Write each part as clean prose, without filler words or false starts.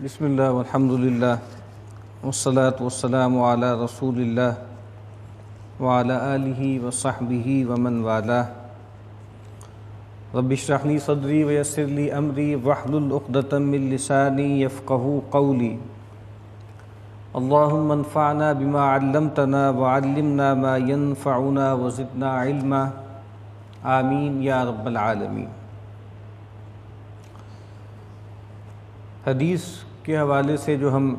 بسم اللہ والحمد للہ والصلاة والسلام علی رسول اللہ وعلی آلہ وصحبہ ومن والاہ رب اشرح لی صدری ویسر لی امری واحلل عقدۃ من لسانی یفقہوا قولی اللہم انفعنا بما علمتنا وعلمنا ما ينفعنا وزدنا علما آمین یا رب العالمین۔ حدیث کے حوالے سے جو ہم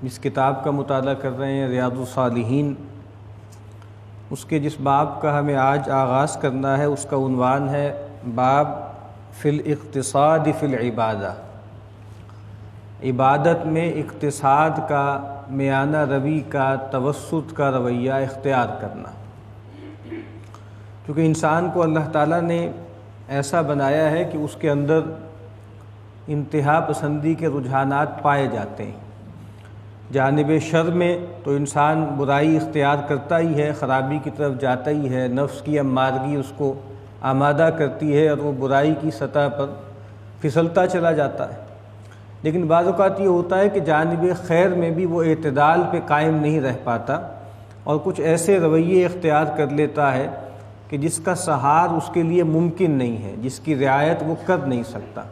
اس کتاب کا مطالعہ کر رہے ہیں ریاض الصالحین، اس کے جس باب کا ہمیں آج آغاز کرنا ہے اس کا عنوان ہے باب فی الاقتصاد فی العبادہ، عبادت میں اقتصاد کا، میانہ روی کا، توسط کا رویہ اختیار کرنا۔ کیونکہ انسان کو اللہ تعالیٰ نے ایسا بنایا ہے کہ اس کے اندر انتہا پسندی کے رجحانات پائے جاتے ہیں۔ جانب شر میں تو انسان برائی اختیار کرتا ہی ہے، خرابی کی طرف جاتا ہی ہے، نفس کی امارگی اس کو آمادہ کرتی ہے اور وہ برائی کی سطح پر پھسلتا چلا جاتا ہے۔ لیکن بعض اوقات یہ ہوتا ہے کہ جانب خیر میں بھی وہ اعتدال پہ قائم نہیں رہ پاتا اور کچھ ایسے رویے اختیار کر لیتا ہے کہ جس کا سہار اس کے لیے ممکن نہیں ہے، جس کی رعایت وہ کر نہیں سکتا۔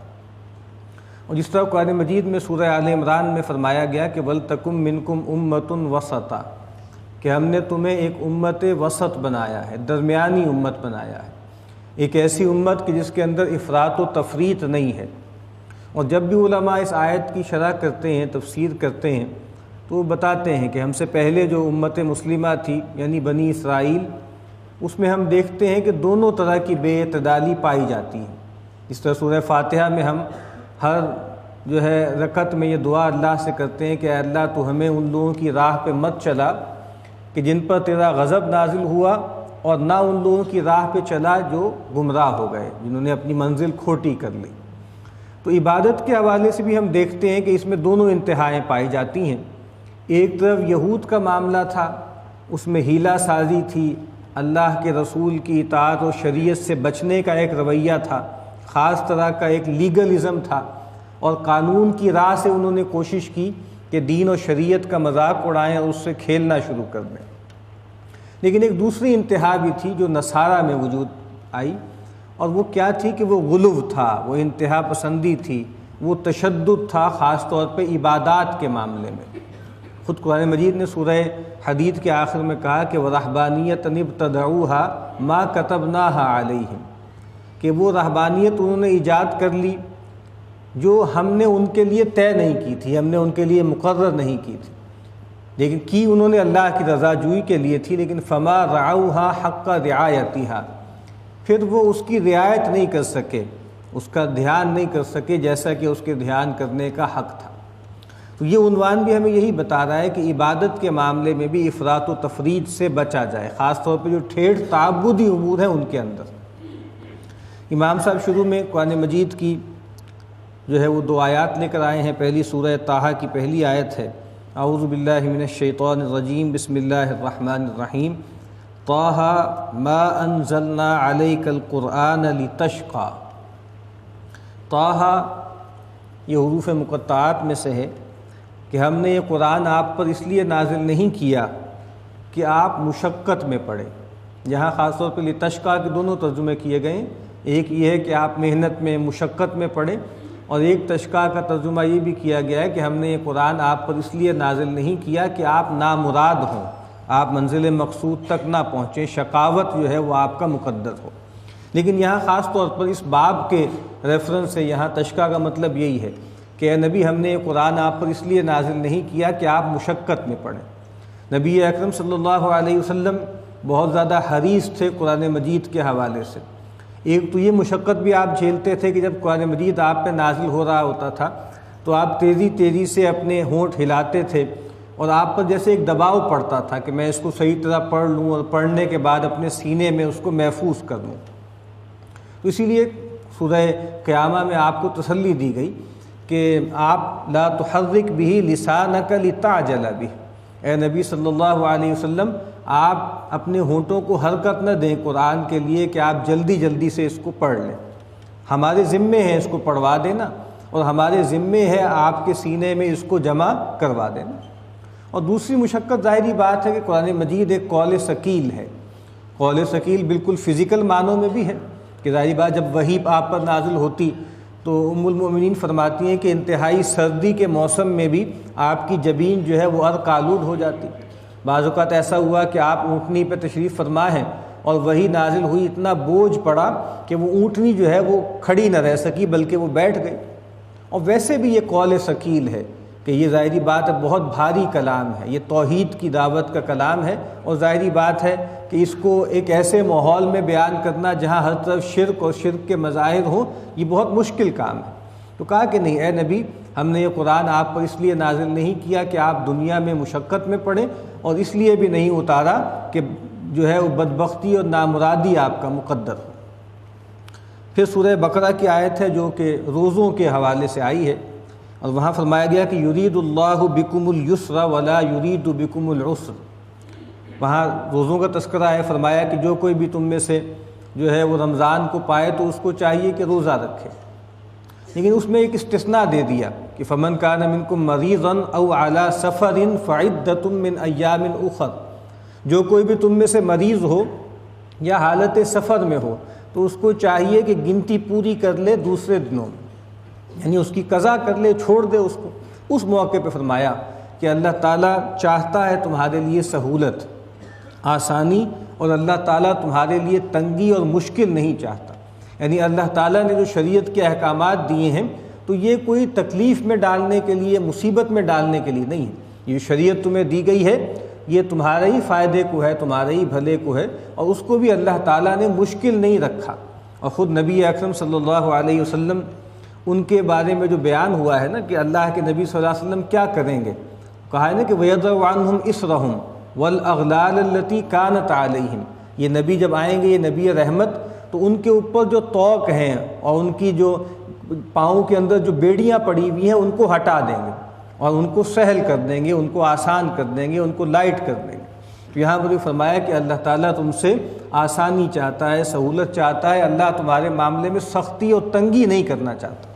اور جس طرح قرآن مجید میں سورہ آل عمران میں فرمایا گیا کہ وَلْتَكُمْ مِنْكُمْ أُمَّةٌ وَسَطًا، کہ ہم نے تمہیں ایک امت وسط بنایا ہے، درمیانی امت بنایا ہے، ایک ایسی امت کہ جس کے اندر افراط و تفریط نہیں ہے۔ اور جب بھی علماء اس آیت کی شرح کرتے ہیں، تفسیر کرتے ہیں، تو وہ بتاتے ہیں کہ ہم سے پہلے جو امت مسلمہ تھی یعنی بنی اسرائیل، اس میں ہم دیکھتے ہیں کہ دونوں طرح کی بے اعتدالی پائی جاتی ہے۔ اس طرح سورہ فاتحہ میں ہم ہر رکعت میں یہ دعا اللہ سے کرتے ہیں کہ اے اللہ تو ہمیں ان لوگوں کی راہ پہ مت چلا کہ جن پر تیرا غضب نازل ہوا، اور نہ ان لوگوں کی راہ پہ چلا جو گمراہ ہو گئے، جنہوں نے اپنی منزل کھوٹی کر لی۔ تو عبادت کے حوالے سے بھی ہم دیکھتے ہیں کہ اس میں دونوں انتہائیں پائی جاتی ہیں۔ ایک طرف یہود کا معاملہ تھا، اس میں ہیلہ سازی تھی، اللہ کے رسول کی اطاعت و شریعت سے بچنے کا ایک رویہ تھا، خاص طرح کا ایک لیگلزم تھا، اور قانون کی راہ سے انہوں نے کوشش کی کہ دین و شریعت کا مذاق اڑائیں اور اس سے کھیلنا شروع کر دیں۔ لیکن ایک دوسری انتہا بھی تھی جو نصارہ میں وجود آئی، اور وہ کیا تھی کہ وہ غلو تھا، وہ انتہا پسندی تھی، وہ تشدد تھا، خاص طور پہ عبادات کے معاملے میں۔ خود قرآن مجید نے سورہ حدید کے آخر میں کہا کہ وَرَحْبَانِيَّةً ابْتَدَعُوهَا مَا كَتَبْنَاهَا عَلَيْهِمْ، کہ وہ رہبانیت انہوں نے ایجاد کر لی جو ہم نے ان کے لیے طے نہیں کی تھی، ہم نے ان کے لیے مقرر نہیں کی تھی، لیکن کی انہوں نے اللہ کی رضا جوئی کے لیے تھی، لیکن فَمَا رَعَوْهَا حَقَّ رِعَایَتِهَا، پھر وہ اس کی رعایت نہیں کر سکے، اس کا دھیان نہیں کر سکے جیسا کہ اس کے دھیان کرنے کا حق تھا۔ تو یہ عنوان بھی ہمیں یہی بتا رہا ہے کہ عبادت کے معاملے میں بھی افراط و تفریط سے بچا جائے، خاص طور پہ جو ٹھیٹھ تعبدی امور ہیں ان کے اندر۔ امام صاحب شروع میں قرآن مجید کی وہ دو آیات لے کر آئے ہیں۔ پہلی سورہ طٰہٰ کی پہلی آیت ہے، اعوذ باللہ من الشیطان الرجیم، بسم اللہ الرحمن الرحیم، طٰہٰ ما انزلنا علیک القرآن لتشقیٰ۔ طٰہٰ یہ حروف مقطعات میں سے ہے کہ ہم نے یہ قرآن آپ پر اس لیے نازل نہیں کیا کہ آپ مشقت میں پڑھیں۔ یہاں خاص طور پہ لتشقیٰ کے دونوں ترجمے کیے گئے ہیں، ایک یہ ہے کہ آپ محنت میں، مشقت میں پڑھیں، اور ایک تشقیٰ کا ترجمہ یہ بھی کیا گیا ہے کہ ہم نے یہ قرآن آپ پر اس لیے نازل نہیں کیا کہ آپ نامراد ہوں، آپ منزل مقصود تک نہ پہنچیں، شقاوت وہ آپ کا مقدر ہو۔ لیکن یہاں خاص طور پر اس باب کے ریفرنس سے یہاں تشقیٰ کا مطلب یہی ہے کہ اے نبی ہم نے یہ قرآن آپ پر اس لیے نازل نہیں کیا کہ آپ مشقت میں پڑھیں۔ نبی اکرم صلی اللہ علیہ وسلم بہت زیادہ حریص تھے قرآن مجید کے حوالے سے۔ ایک تو یہ مشقت بھی آپ جھیلتے تھے کہ جب قرآن مجید آپ پہ نازل ہو رہا ہوتا تھا تو آپ تیزی سے اپنے ہونٹ ہلاتے تھے، اور آپ پر جیسے ایک دباؤ پڑتا تھا کہ میں اس کو صحیح طرح پڑھ لوں اور پڑھنے کے بعد اپنے سینے میں اس کو محفوظ کر لوں۔ تو اسی لیے سورہ قیامہ میں آپ کو تسلی دی گئی کہ آپ لا تحرک بہ لسانک لتعجل بہ، اے نبی صلی اللہ علیہ وسلم آپ اپنے ہونٹوں کو حرکت نہ دیں قرآن کے لیے کہ آپ جلدی سے اس کو پڑھ لیں، ہمارے ذمے ہیں اس کو پڑھوا دینا، اور ہمارے ذمے ہے آپ کے سینے میں اس کو جمع کروا دینا۔ اور دوسری مشقت ظاہری بات ہے کہ قرآن مجید ایک قول ثقیل ہے۔ قول ثقیل بالکل فزیکل معنوں میں بھی ہے کہ ظاہری بات جب وحی آپ پر نازل ہوتی تو ام المؤمنین فرماتی ہیں کہ انتہائی سردی کے موسم میں بھی آپ کی جبین جو ہے وہ عرق آلود ہو جاتی۔ بعض اوقات ایسا ہوا کہ آپ اونٹنی پہ تشریف فرما ہیں اور وحی نازل ہوئی، اتنا بوجھ پڑا کہ وہ اونٹنی جو ہے وہ کھڑی نہ رہ سکی بلکہ وہ بیٹھ گئی۔ اور ویسے بھی یہ قول ثقیل ہے کہ یہ ظاہری بات ہے بہت بھاری کلام ہے، یہ توحید کی دعوت کا کلام ہے، اور ظاہری بات ہے کہ اس کو ایک ایسے ماحول میں بیان کرنا جہاں ہر طرف شرک اور شرک کے مظاہر ہوں، یہ بہت مشکل کام ہے۔ تو کہا کہ نہیں اے نبی، ہم نے یہ قرآن آپ پر اس لیے نازل نہیں کیا کہ آپ دنیا میں مشقت میں پڑیں، اور اس لیے بھی نہیں اتارا کہ جو ہے وہ بدبختی اور نامرادی آپ کا مقدر ہو۔ پھر سورہ بقرہ کی آیت ہے جو کہ روزوں کے حوالے سے آئی ہے، اور وہاں فرمایا گیا کہ یرید اللہ بکم اليسر ولا یرید بکم العسر۔ وہاں روزوں کا تذکرہ ہے، فرمایا کہ جو کوئی بھی تم میں سے جو ہے وہ رمضان کو پائے تو اس کو چاہیے کہ روزہ رکھے، لیکن اس میں ایک استثناء دے دیا کہ فمن کان منکم مریضا او علی سفر فعدۃ من ایام اخر۔ جو کوئی بھی تم میں سے مریض ہو یا حالت سفر میں ہو تو اس کو چاہیے کہ گنتی پوری کر لے دوسرے دنوں میں، یعنی اس کی قضا کر لے، چھوڑ دے اس کو۔ اس موقع پہ فرمایا کہ اللہ تعالیٰ چاہتا ہے تمہارے لیے سہولت، آسانی، اور اللہ تعالیٰ تمہارے لیے تنگی اور مشکل نہیں چاہتا۔ یعنی اللہ تعالیٰ نے جو شریعت کے احکامات دیے ہیں تو یہ کوئی تکلیف میں ڈالنے کے لیے، مصیبت میں ڈالنے کے لیے نہیں ہے۔ یہ شریعت تمہیں دی گئی ہے یہ تمہارے ہی فائدے کو ہے، تمہارے ہی بھلے کو ہے، اور اس کو بھی اللہ تعالیٰ نے مشکل نہیں رکھا۔ اور خود نبی اکرم صلی اللہ علیہ وسلم ان کے بارے میں جو بیان ہوا ہے نا کہ اللہ کے نبی صلی اللہ علیہ وسلم کیا کریں گے، کہا ہے نا کہ وَيَضَعُ عَنْهُمْ إِصْرَهُمْ وَالْأَغْلَالَ الَّتِي كَانَتْ عَلَيْهِمْ۔ یہ نبی جب آئیں گے، یہ نبی رحمت، تو ان کے اوپر جو طوق ہیں اور ان کی جو پاؤں کے اندر جو بیڑیاں پڑی ہوئی ہیں ان کو ہٹا دیں گے اور ان کو سہل کر دیں گے، ان کو آسان کر دیں گے، ان کو لائٹ کر دیں گے۔ تو یہاں پر فرمایا کہ اللہ تعالیٰ تم سے آسانی چاہتا ہے، سہولت چاہتا ہے، اللہ تمہارے معاملے میں سختی اور تنگی نہیں کرنا چاہتا۔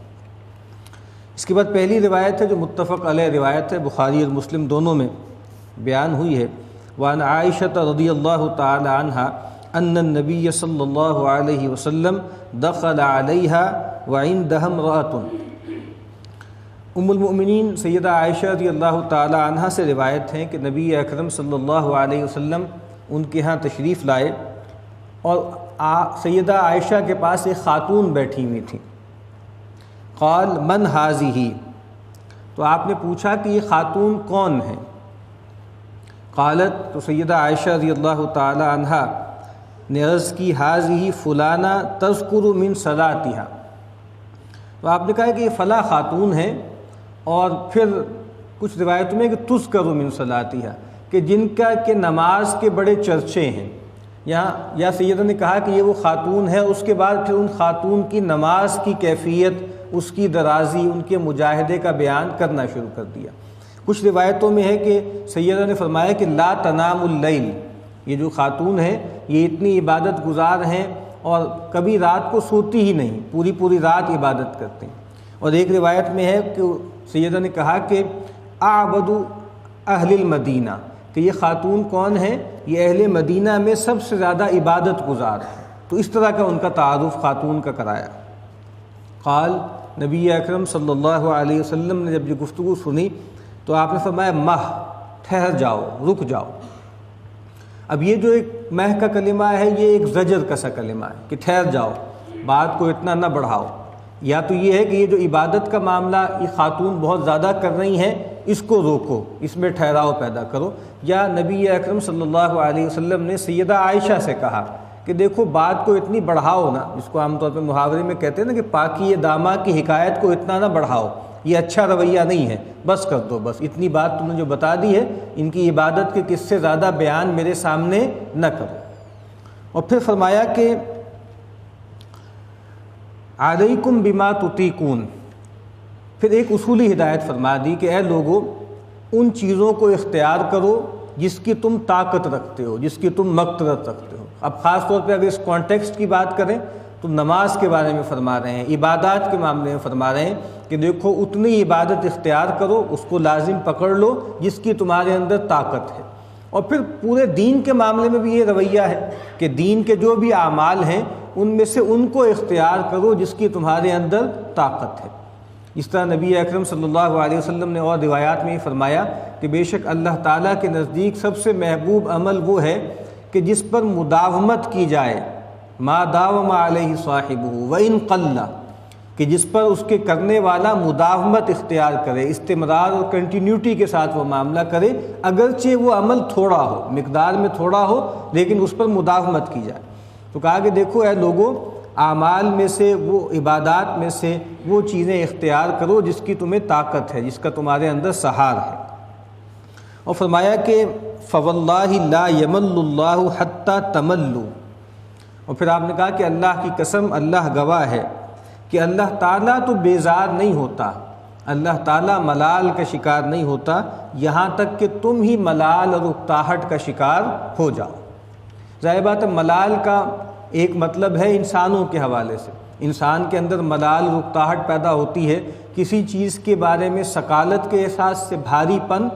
اس کے بعد پہلی روایت ہے جو متفق علیہ روایت ہے، بخاری اور مسلم دونوں میں بیان ہوئی ہے، وعن عائشہ رضی اللہ تعالی عنہا ان النبی صلی اللہ علیہ وسلم دخل علیہا وعندها امرأة۔ ام المؤمنین سیدہ عائشہ رضی اللہ تعالی عنہا سے روایت ہیں کہ نبی اکرم صلی اللہ علیہ وسلم ان کے ہاں تشریف لائے، اور سیدہ عائشہ کے پاس ایک خاتون بیٹھی ہوئی تھی۔ قال من ہذہ، تو آپ نے پوچھا کہ یہ خاتون کون ہے؟ قالت، تو سیدہ عائشہ رضی اللہ تعالی عنہا نے عرض کی ہذہ فلانہ تذکر من صلاتها، تو آپ نے کہا کہ یہ فلاں خاتون ہے، اور پھر کچھ روایتوں میں کہ تذکر من صلاتها، کہ جن کا کہ نماز کے بڑے چرچے ہیں۔ یہاں یا سیدہ نے کہا کہ یہ وہ خاتون ہے، اس کے بعد پھر ان خاتون کی نماز کی کیفیت، اس کی درازی، ان کے مجاہدے کا بیان کرنا شروع کر دیا۔ کچھ روایتوں میں ہے کہ سیدہ نے فرمایا کہ لا تنام اللیل، یہ جو خاتون ہے یہ اتنی عبادت گزار ہیں اور کبھی رات کو سوتی ہی نہیں، پوری پوری رات عبادت کرتے ہیں۔ اور ایک روایت میں ہے کہ سیدہ نے کہا کہ اعبد اہل المدینہ، کہ یہ خاتون کون ہے؟ یہ اہل مدینہ میں سب سے زیادہ عبادت گزار ہے۔ تو اس طرح کا ان کا تعارف خاتون کا کرایا۔ قال، نبی اکرم صلی اللہ علیہ وسلم نے جب یہ گفتگو سنی تو آپ نے فرمایا مہ، ٹھہر جاؤ، رک جاؤ۔ اب یہ جو ایک مہ کا کلمہ ہے یہ ایک زجر کا سا کلمہ ہے کہ ٹھہر جاؤ، بات کو اتنا نہ بڑھاؤ۔ یا تو یہ ہے کہ یہ جو عبادت کا معاملہ یہ خاتون بہت زیادہ کر رہی ہیں، اس کو روکو، اس میں ٹھہراؤ پیدا کرو۔ یا نبی اکرم صلی اللہ علیہ وسلم نے سیدہ عائشہ سے کہا کہ دیکھو بات کو اتنی بڑھاؤ نا، جس کو عام طور پہ محاورے میں کہتے ہیں نا کہ پاکی دامہ کی حکایت کو اتنا نہ بڑھاؤ، یہ اچھا رویہ نہیں ہے، بس کر دو، بس اتنی بات تم نے جو بتا دی ہے، ان کی عبادت کے قصے زیادہ بیان میرے سامنے نہ کرو۔ اور پھر فرمایا کہ علیکم بما تطیقون، پھر ایک اصولی ہدایت فرما دی کہ اے لوگو ان چیزوں کو اختیار کرو جس کی تم طاقت رکھتے ہو، جس کی تم مقدرت رکھتے ہو۔ اب خاص طور پہ اگر اس کانٹیکسٹ کی بات کریں تو نماز کے بارے میں فرما رہے ہیں، عبادات کے معاملے میں فرما رہے ہیں کہ دیکھو اتنی عبادت اختیار کرو، اس کو لازم پکڑ لو جس کی تمہارے اندر طاقت ہے۔ اور پھر پورے دین کے معاملے میں بھی یہ رویہ ہے کہ دین کے جو بھی اعمال ہیں ان میں سے ان کو اختیار کرو جس کی تمہارے اندر طاقت ہے۔ اس طرح نبی اکرم صلی اللہ علیہ وسلم نے اور روایات میں یہ فرمایا کہ بے شک اللہ تعالیٰ کے نزدیک سب سے محبوب عمل وہ ہے کہ جس پر مداومت کی جائے، ما داوم علیہ صاحبہ وان قل، کہ جس پر اس کے کرنے والا مداومت اختیار کرے، استمرار اور کنٹینیوٹی کے ساتھ وہ معاملہ کرے، اگرچہ وہ عمل تھوڑا ہو، مقدار میں تھوڑا ہو لیکن اس پر مداومت کی جائے۔ تو کہا کہ دیکھو اے لوگوں، اعمال میں سے، وہ عبادات میں سے وہ چیزیں اختیار کرو جس کی تمہیں طاقت ہے، جس کا تمہارے اندر سہار ہے۔ اور فرمایا کہ فواللہ لا یمل اللہ حتی تملوا، اور پھر آپ نے کہا کہ اللہ کی قسم، اللہ گواہ ہے کہ اللہ تعالیٰ تو بیزار نہیں ہوتا، اللہ تعالیٰ ملال کا شکار نہیں ہوتا یہاں تک کہ تم ہی ملال اور اکتاہٹ کا شکار ہو جاؤ۔ ظاہر بات ہے ملال کا ایک مطلب ہے انسانوں کے حوالے سے، انسان کے اندر ملال اور اکتاہٹ پیدا ہوتی ہے کسی چیز کے بارے میں ثقالت کے احساس سے، بھاری پن،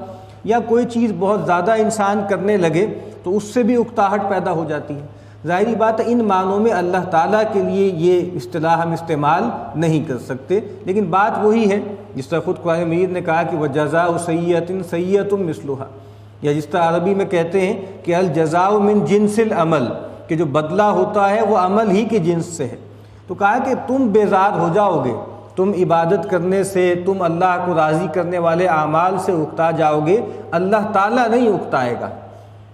یا کوئی چیز بہت زیادہ انسان کرنے لگے تو اس سے بھی اکتاہٹ پیدا ہو جاتی ہے۔ ظاہری بات ہے ان معنوں میں اللہ تعالیٰ کے لیے یہ اصطلاح ہم استعمال نہیں کر سکتے، لیکن بات وہی ہے جس طرح خود قرآن مجید نے کہا کہ وَجَزَاءُ سَیِّئَةٍ سَیِّئَةٌ مِثْلُهَا، یا جس طرح عربی میں کہتے ہیں کہ الجزاء من جنس العمل، کہ جو بدلہ ہوتا ہے وہ عمل ہی کے جنس سے ہے۔ تو کہا کہ تم بیزار ہو جاؤ گے، تم عبادت کرنے سے، تم اللہ کو راضی کرنے والے اعمال سے اکتا جاؤ گے، اللہ تعالیٰ نہیں اکتائے گا۔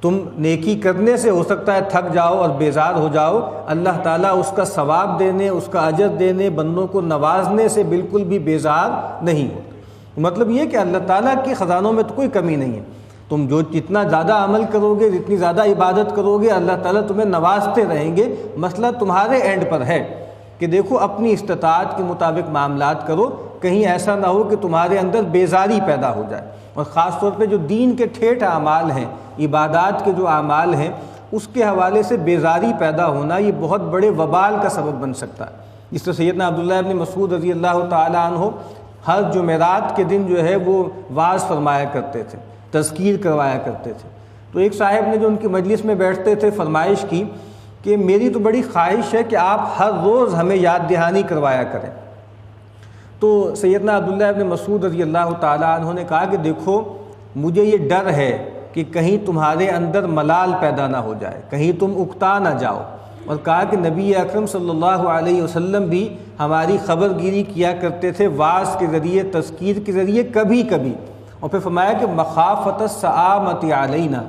تم نیکی کرنے سے ہو سکتا ہے تھک جاؤ اور بیزار ہو جاؤ، اللہ تعالیٰ اس کا ثواب دینے، اس کا اجر دینے، بندوں کو نوازنے سے بالکل بھی بیزار نہیں ہوتا۔ مطلب یہ کہ اللہ تعالیٰ کے خزانوں میں تو کوئی کمی نہیں ہے، تم جتنا زیادہ عمل کرو گے، جتنی زیادہ عبادت کرو گے، اللہ تعالیٰ تمہیں نوازتے رہیں گے۔ مسئلہ تمہارے اینڈ پر ہے کہ دیکھو اپنی استطاعت کے مطابق معاملات کرو، کہیں ایسا نہ ہو کہ تمہارے اندر بیزاری پیدا ہو جائے۔ اور خاص طور پہ جو دین کے ٹھیٹھ اعمال ہیں، عبادات کے جو اعمال ہیں، اس کے حوالے سے بیزاری پیدا ہونا یہ بہت بڑے وبال کا سبب بن سکتا ہے۔ اس طرح سیدنا عبداللہ ابن مسعود رضی اللہ تعالیٰ عنہ ہر جمعرات کے دن جو ہے وہ واعظ فرمایا کرتے تھے، تذکیر کروایا کرتے تھے۔ تو ایک صاحب نے جو ان کی مجلس میں بیٹھتے تھے فرمائش کی کہ میری تو بڑی خواہش ہے کہ آپ ہر روز ہمیں یاد دہانی کروایا کریں۔ تو سیدنا عبداللہ ابن مسعود رضی اللہ تعالیٰ عنہ نے کہا کہ دیکھو مجھے یہ ڈر ہے کہ کہیں تمہارے اندر ملال پیدا نہ ہو جائے، کہیں تم اکتا نہ جاؤ۔ اور کہا کہ نبی اکرم صلی اللہ علیہ وسلم بھی ہماری خبر گیری کیا کرتے تھے واعظ کے ذریعے، تذکیر کے ذریعے کبھی کبھی۔ اور پھر فرمایا کہ مخافۃ السآمۃ علینا،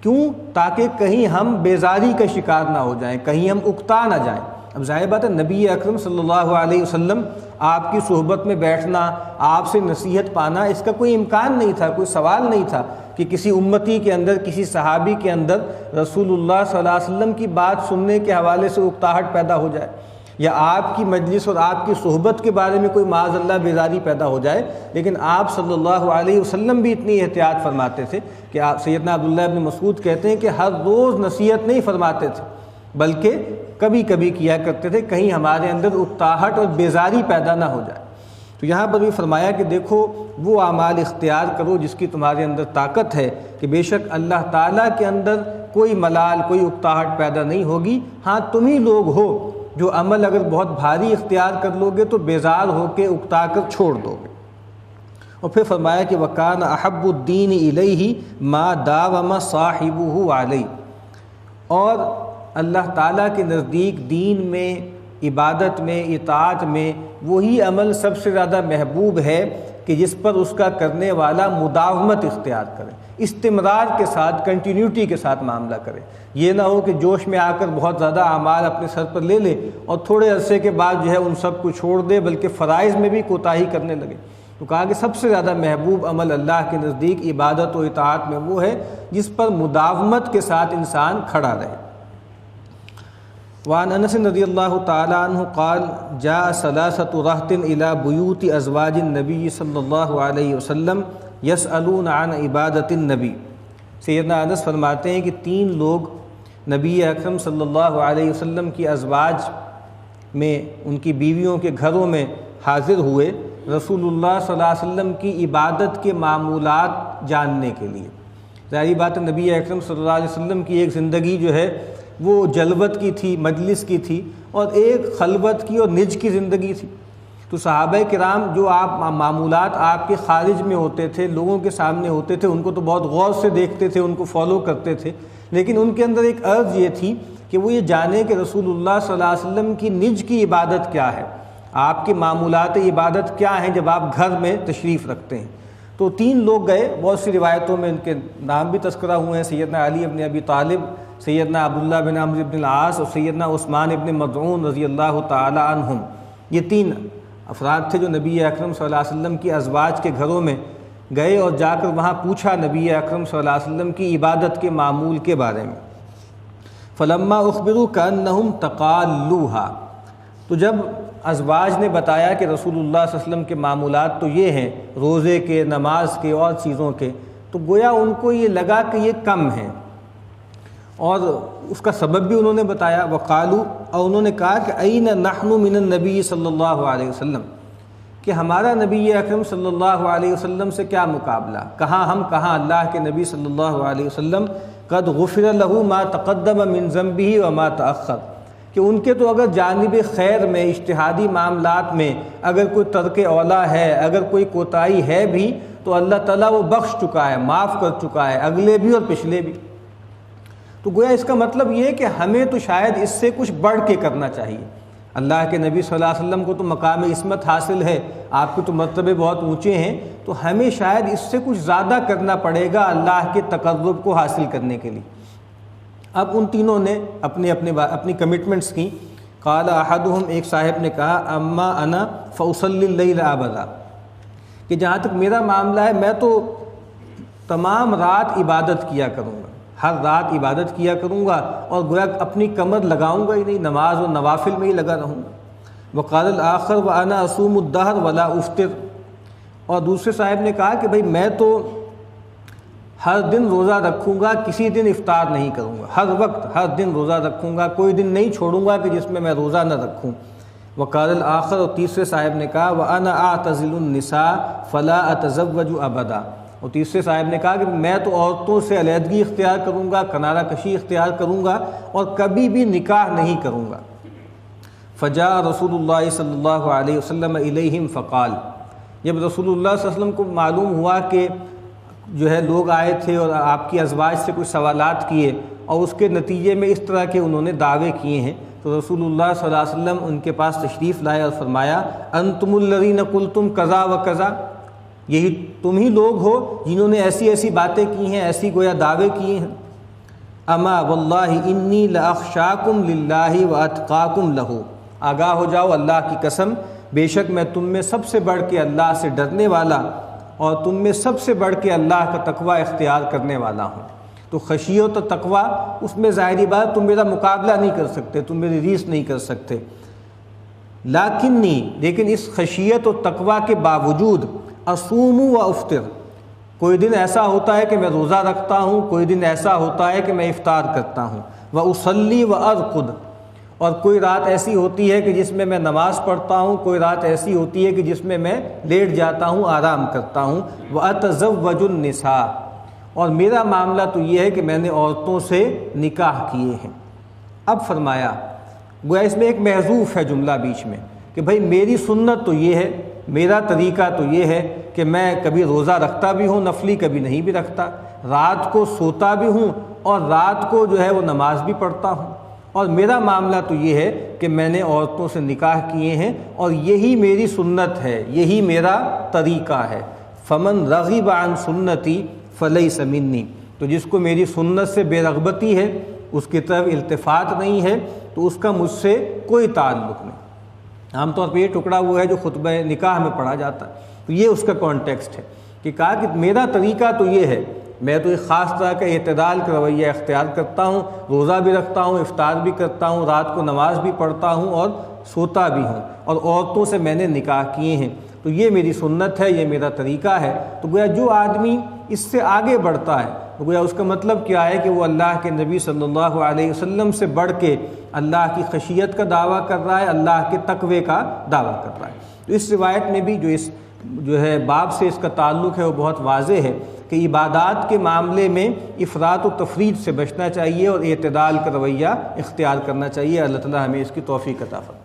کیوں؟ تاکہ کہیں ہم بیزاری کا شکار نہ ہو جائیں، کہیں ہم اکتا نہ جائیں۔ اب ظاہر بات ہے نبی اکرم صلی اللہ علیہ وسلم آپ کی صحبت میں بیٹھنا، آپ سے نصیحت پانا، اس کا کوئی امکان نہیں تھا، کوئی سوال نہیں تھا کہ کسی امتی کے اندر، کسی صحابی کے اندر رسول اللہ صلی اللہ علیہ وسلم کی بات سننے کے حوالے سے اکتاہٹ پیدا ہو جائے، یا آپ کی مجلس اور آپ کی صحبت کے بارے میں کوئی معاذ اللہ بیزاری پیدا ہو جائے۔ لیکن آپ صلی اللہ علیہ وسلم بھی اتنی احتیاط فرماتے تھے کہ آپ سیدنا عبداللہ ابن مسعود کہتے ہیں کہ ہر روز نصیحت نہیں فرماتے تھے، بلکہ کبھی کبھی کیا کرتے تھے، کہیں ہمارے اندر اکتاہٹ اور بیزاری پیدا نہ ہو جائے۔ تو یہاں پر بھی فرمایا کہ دیکھو وہ اعمال اختیار کرو جس کی تمہارے اندر طاقت ہے، کہ بے شک اللہ تعالیٰ کے اندر کوئی ملال، کوئی اکتاہٹ پیدا نہیں ہوگی۔ ہاں تم ہی لوگ ہو جو عمل اگر بہت بھاری اختیار کر لو گے تو بیزار ہو کے اکتا کر چھوڑ دو گے۔ اور پھر فرمایا کہ وَكَانَ أَحَبُّ الدِّينِ إِلَيْهِ مَا دَاوَمَ صَاحِبُهُ عَلَيْهِ، اور اللہ تعالیٰ کے نزدیک دین میں، عبادت میں، اطاعت میں وہی عمل سب سے زیادہ محبوب ہے کہ جس پر اس کا کرنے والا مداومت اختیار کرے، استمرار کے ساتھ، کنٹینیوٹی کے ساتھ معاملہ کرے۔ یہ نہ ہو کہ جوش میں آ کر بہت زیادہ اعمال اپنے سر پر لے لے اور تھوڑے عرصے کے بعد جو ہے ان سب کو چھوڑ دے، بلکہ فرائض میں بھی کوتاہی کرنے لگے۔ تو کہا کہ سب سے زیادہ محبوب عمل اللہ کے نزدیک عبادت و اطاعت میں وہ ہے جس پر مداومت کے ساتھ انسان کھڑا رہے۔ وعن انس رضی اللہ تعالیٰ عنہ قال جاء ثلاثة رہط الى بیوت ازواج النبی صلی اللہ علیہ وسلم یسألون عن عبادت النبی۔ سیدنا انس فرماتے ہیں کہ 3 لوگ نبی اکرم صلی اللہ علیہ وسلم کی ازواج میں ان کی بیویوں کے گھروں میں حاضر ہوئے رسول اللہ صلی اللہ علیہ وسلم کی عبادت کے معمولات جاننے کے لیے۔ ظاہری بات ہے نبی اکرم صلی اللہ علیہ وسلم کی ایک زندگی جو ہے وہ جلوت کی تھی، مجلس کی تھی، اور ایک خلوت کی اور نج کی زندگی تھی۔ تو صحابہ کرام جو معمولات آپ کے خارج میں ہوتے تھے، لوگوں کے سامنے ہوتے تھے، ان کو تو بہت غور سے دیکھتے تھے، ان کو فالو کرتے تھے، لیکن ان کے اندر ایک عرض یہ تھی کہ وہ یہ جانے کہ رسول اللہ صلی اللہ علیہ وسلم کی نج کی عبادت کیا ہے، آپ کے معمولات عبادت کیا ہیں جب آپ گھر میں تشریف رکھتے ہیں۔ تو 3 لوگ گئے، بہت سی روایتوں میں ان کے نام بھی تذکرہ ہوئے ہیں، سیدنا علی بن ابی طالب، سیدنا عبداللہ بن عمرو بن العاص اور سیدنا عثمان بن مظعون رضی اللہ تعالی عنہم۔ یہ 3 افراد تھے جو نبی اکرم صلی اللہ علیہ وسلم کی ازواج کے گھروں میں گئے اور جا کر وہاں پوچھا نبی اکرم صلی اللہ علیہ وسلم کی عبادت کے معمول کے بارے میں۔ فلما اخبروا کانہم تقالوہا، تو جب ازواج نے بتایا کہ رسول اللہ صلی اللہ علیہ وسلم کے معمولات تو یہ ہیں، روزے کے، نماز کے اور چیزوں کے، تو گویا ان کو یہ لگا کہ یہ کم ہیں، اور اس کا سبب بھی انہوں نے بتایا۔ وقالو، اور انہوں نے کہا کہ این نحن من النبی صلی اللہ علیہ وسلم، کہ ہمارا نبی اکرم صلی اللہ علیہ وسلم سے کیا مقابلہ، کہاں ہم، کہاں اللہ کے نبی صلی اللہ علیہ وسلم، قد غفر له ما تقدم من ذنبه وما تأخر، کہ ان کے تو اگر جانب خیر میں، اجتہادی معاملات میں اگر کوئی ترک اولا ہے، اگر کوئی کوتاہی ہے بھی، تو اللہ تعالیٰ وہ بخش چکا ہے، معاف کر چکا ہے، اگلے بھی اور پچھلے بھی۔ تو گویا اس کا مطلب یہ ہے کہ ہمیں تو شاید اس سے کچھ بڑھ کے کرنا چاہیے۔ اللہ کے نبی صلی اللہ علیہ وسلم کو تو مقام عصمت حاصل ہے، آپ کے تو مرتبے بہت اونچے ہیں، تو ہمیں شاید اس سے کچھ زیادہ کرنا پڑے گا اللہ کے تقرب کو حاصل کرنے کے لیے۔ اب ان تینوں نے اپنی کمٹمنٹس کی۔ قال احدہم، ایک صاحب نے کہا، اما انا فاصلی اللیل ابدا، کہ جہاں تک میرا معاملہ ہے میں تو تمام رات عبادت کیا کروں گا، ہر رات عبادت کیا کروں گا، اور گویا اپنی کمر لگاؤں گا ہی نہیں، نماز و نوافل میں ہی لگا رہوں گا۔ وقال الآخر وانا اصوم الدہر ولا افطر، اور دوسرے صاحب نے کہا کہ بھئی میں تو ہر دن روزہ رکھوں گا، کسی دن افطار نہیں کروں گا، ہر وقت ہر دن روزہ رکھوں گا، کوئی دن نہیں چھوڑوں گا کہ جس میں روزہ نہ رکھوں۔ وقال الآخر، اور تیسرے صاحب نے کہا وانا اعتزل النساء فلا اتزوج ابدا، اور تیسرے صاحب نے کہا کہ میں تو عورتوں سے علیحدگی اختیار کروں گا، کنارہ کشی اختیار کروں گا، اور کبھی بھی نکاح نہیں کروں گا۔ فجاء رسول اللہ صلی اللہ علیہ وسلم الیہم فقال، جب رسول اللہ صلی اللہ علیہ وسلم کو معلوم ہوا کہ جو ہے لوگ آئے تھے اور آپ کی ازواج سے کچھ سوالات کیے، اور اس کے نتیجے میں اس طرح کے انہوں نے دعوے کیے ہیں، تو رسول اللہ صلی اللہ علیہ وسلم ان کے پاس تشریف لائے اور فرمایا، انتم الذین قلتم کذا و کذا، یہی تم ہی لوگ ہو جنہوں نے ایسی ایسی باتیں کی ہیں، ایسی گویا دعوے کیے ہیں۔ اما واللہ انی لاخشاکم للہ واتقاکم لہ، آگاہ ہو جاؤ اللہ کی قسم، بے شک میں تم میں سب سے بڑھ کے اللہ سے ڈرنے والا اور تم میں سب سے بڑھ کے اللہ کا تقوی اختیار کرنے والا ہوں۔ تو خشیت و تقوی، اس میں ظاہری بات تم میرا مقابلہ نہیں کر سکتے، تم میری ریس نہیں کر سکتے، لیکن اس خشیت و تقوی کے باوجود اصوم و افطر، کوئی دن ایسا ہوتا ہے کہ میں روزہ رکھتا ہوں، کوئی دن ایسا ہوتا ہے کہ میں افطار کرتا ہوں، واصلی وارقد، اور کوئی رات ایسی ہوتی ہے کہ جس میں میں نماز پڑھتا ہوں، کوئی رات ایسی ہوتی ہے کہ جس میں میں لیٹ جاتا ہوں، آرام کرتا ہوں، واتزوج النساء، اور میرا معاملہ تو یہ ہے کہ میں نے عورتوں سے نکاح کیے ہیں۔ اب فرمایا، گویا اس میں ایک محذوف ہے جملہ بیچ میں، کہ بھئی میری سنت تو یہ ہے، میرا طریقہ تو یہ ہے کہ میں کبھی روزہ رکھتا بھی ہوں نفلی، کبھی نہیں بھی رکھتا، رات کو سوتا بھی ہوں اور رات کو جو ہے وہ نماز بھی پڑھتا ہوں، اور میرا معاملہ تو یہ ہے کہ میں نے عورتوں سے نکاح کیے ہیں، اور یہی میری سنت ہے، یہی میرا طریقہ ہے۔ فمن رغب عن سنتی فلیس منی، تو جس کو میری سنت سے بے رغبتی ہے، اس کی طرف التفات نہیں ہے، تو اس کا مجھ سے کوئی تعلق نہیں۔ عام طور پہ یہ ٹکڑا ہوا ہے جو خطبہ نکاح میں پڑھا جاتا ہے، تو یہ اس کا کانٹیکسٹ ہے کہ کہا کہ میرا طریقہ تو یہ ہے، میں تو ایک خاص طرح کا اعتدال کا رویہ اختیار کرتا ہوں، روزہ بھی رکھتا ہوں، افطار بھی کرتا ہوں، رات کو نماز بھی پڑھتا ہوں اور سوتا بھی ہوں، اور عورتوں سے میں نے نکاح کیے ہیں، تو یہ میری سنت ہے، یہ میرا طریقہ ہے۔ تو گویا جو آدمی اس سے آگے بڑھتا ہے، گویا اس کا مطلب کیا ہے کہ وہ اللہ کے نبی صلی اللہ علیہ وسلم سے بڑھ کے اللہ کی خشیت کا دعویٰ کر رہا ہے، اللہ کے تقوی کا دعویٰ کر رہا ہے۔ تو اس روایت میں بھی جو ہے باب سے اس کا تعلق ہے وہ بہت واضح ہے کہ عبادات کے معاملے میں افراط و تفرید سے بچنا چاہیے اور اعتدال کا رویہ اختیار کرنا چاہیے۔ اللہ تعالیٰ ہمیں اس کی توفیق عطا فرمائے۔